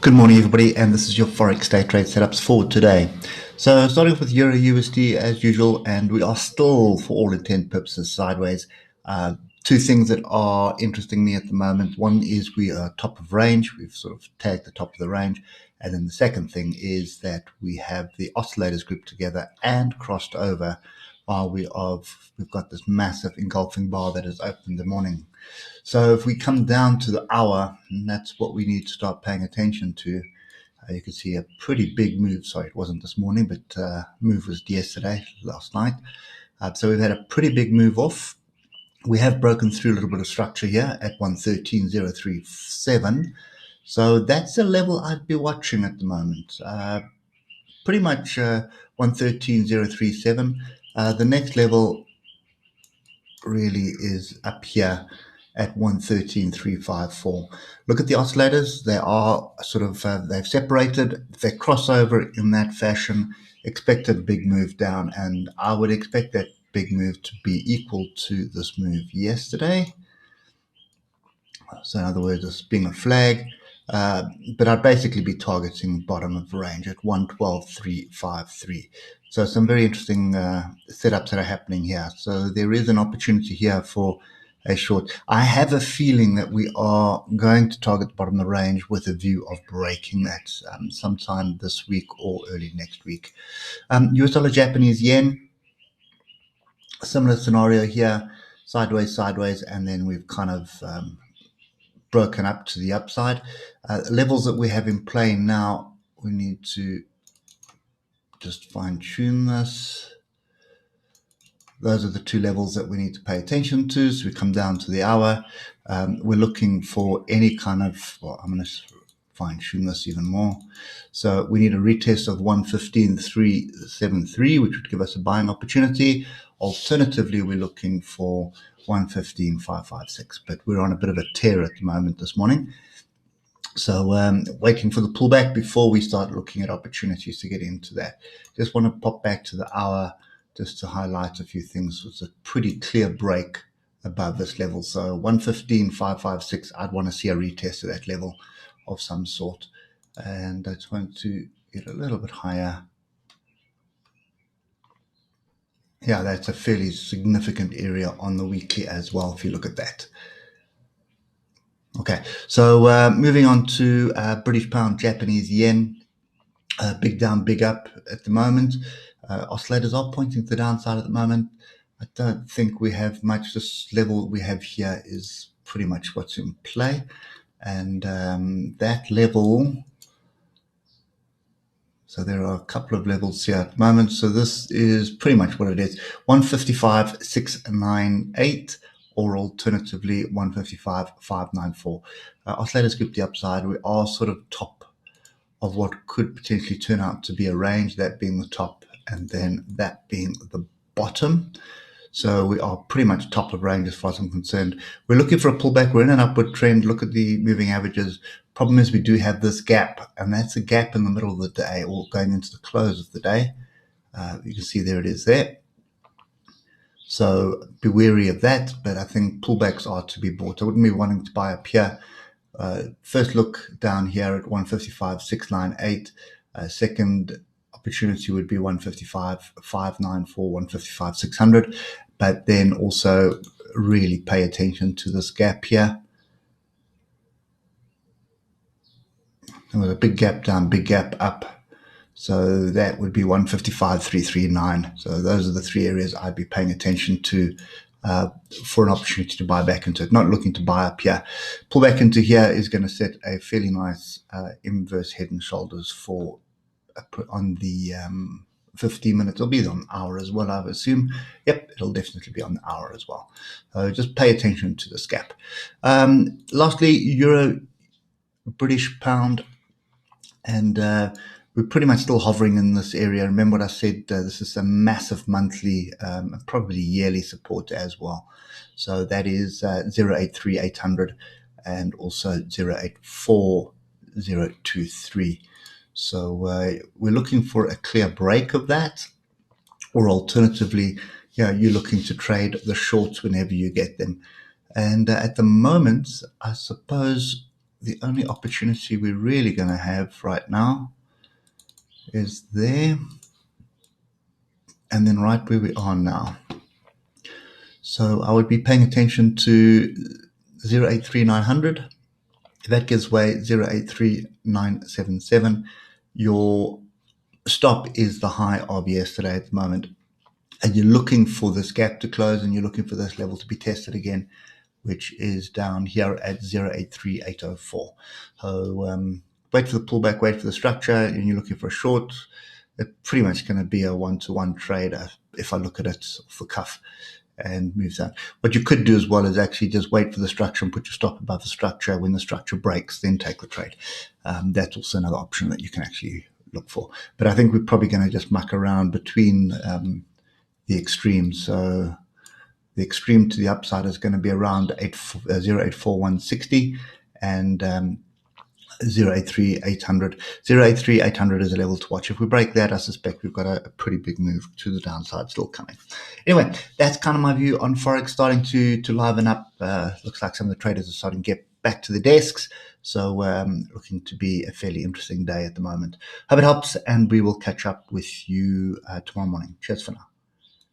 Good morning, everybody, and this is your Forex Day trade setups for today. So starting off with Euro USD as usual, and we are still, for all intent purposes, sideways. Two things that are interesting me at the moment. One is we are top of range. We've sort of tagged the top of the range. And then the second thing is that we have the oscillators grouped together and crossed over while we've got this massive engulfing bar that has opened the morning. So if we come down to the hour, and that's what we need to start paying attention to. You can see a pretty big move. Sorry, it wasn't this morning, but move was yesterday, last night. So we've had a pretty big move off. We have broken through a little bit of structure here at 113.037. So that's a level I'd be watching at the moment. Pretty much 113.037. The next level really is up here at 113.354. Look at the oscillators. They are sort of, they've separated. If they cross over in that fashion, expect a big move down. And I would expect that big move to be equal to this move yesterday. So in other words, this being a flag. But I'd basically be targeting bottom of range at 112.353. So some very interesting setups that are happening here. So there is an opportunity here for a short. I have a feeling that we are going to target the bottom of the range with a view of breaking that sometime this week or early next week. US dollar, Japanese yen, similar scenario here, sideways, and then we've kind of broken up to the upside. Levels that we have in play now, we need to just fine tune this. Those are the two levels that we need to pay attention to. So we come down to the hour. We're looking for any kind of, well, I'm going to fine tune this even more. So we need a retest of 115.373, which would give us a buying opportunity. Alternatively, we're looking for 115.556, but we're on a bit of a tear at the moment this morning. So waiting for the pullback before we start looking at opportunities to get into that. Just want to pop back to the hour just to highlight a few things. It's a pretty clear break above this level. So 115.556, I'd want to see a retest of that level of some sort. And I just want to get a little bit higher. Yeah, that's a fairly significant area on the weekly as well, if you look at that. Okay, so moving on to British pound, Japanese yen. Big down, big up at the moment. Oscillators are pointing to the downside at the moment. I don't think we have much. This level we have here is pretty much what's in play. And that level, so there are a couple of levels here at the moment. So this is pretty much what it is. 155.698 or alternatively 155.594. Oscillators group the upside. We are sort of top of what could potentially turn out to be a range, that being the top and then that being the bottom. So we are pretty much top of range as far as I'm concerned. We're looking for a pullback. We're in an upward trend. Look at the moving averages. Problem is we do have this gap, and that's a gap in the middle of the day or going into the close of the day. You can see there it is there. So be wary of that, but I think pullbacks are to be bought. I wouldn't be wanting to buy up here. First look down here at 155.698. Second opportunity would be 155.594, 155.600. But then also really pay attention to this gap here. There was a big gap down, big gap up. So that would be 155.339. So those are the three areas I'd be paying attention to for an opportunity to buy back into it. Not looking to buy up here. Pull back into here is going to set a fairly nice inverse head and shoulders for on the 15 minutes. It'll be on the hour as well, I would assume. Yep, it'll definitely be on the hour as well. Just pay attention to this gap. Lastly, Euro, British pound, and we're pretty much still hovering in this area. Remember what I said, this is a massive monthly, probably yearly support as well. So that is 0.83800 and also 0.84023. So we're looking for a clear break of that, or alternatively, you're looking to trade the shorts whenever you get them. And at the moment, I suppose the only opportunity we're really going to have right now is there, and then right where we are now. So I would be paying attention to 083900. If that gives way 083977, your stop is the high of yesterday at the moment. And you're looking for this gap to close, and you're looking for this level to be tested again, which is down here at 083804. So wait for the pullback, wait for the structure, and you're looking for a short. It's pretty much going to be a one-to-one trade if I look at it off the cuff and moves out. What you could do as well is actually just wait for the structure and put your stop above the structure. When the structure breaks, then take the trade. That's also another option that you can actually look for. But I think we're probably going to just muck around between the extremes. So the extreme to the upside is going to be around 084160 and 083800. 083800 is a level to watch. If we break that, I suspect we've got a pretty big move to the downside still coming. Anyway, that's kind of my view on Forex starting to liven up. Looks like some of the traders are starting to get back to the desks. So looking to be a fairly interesting day at the moment. Hope it helps, and we will catch up with you tomorrow morning. Cheers for now.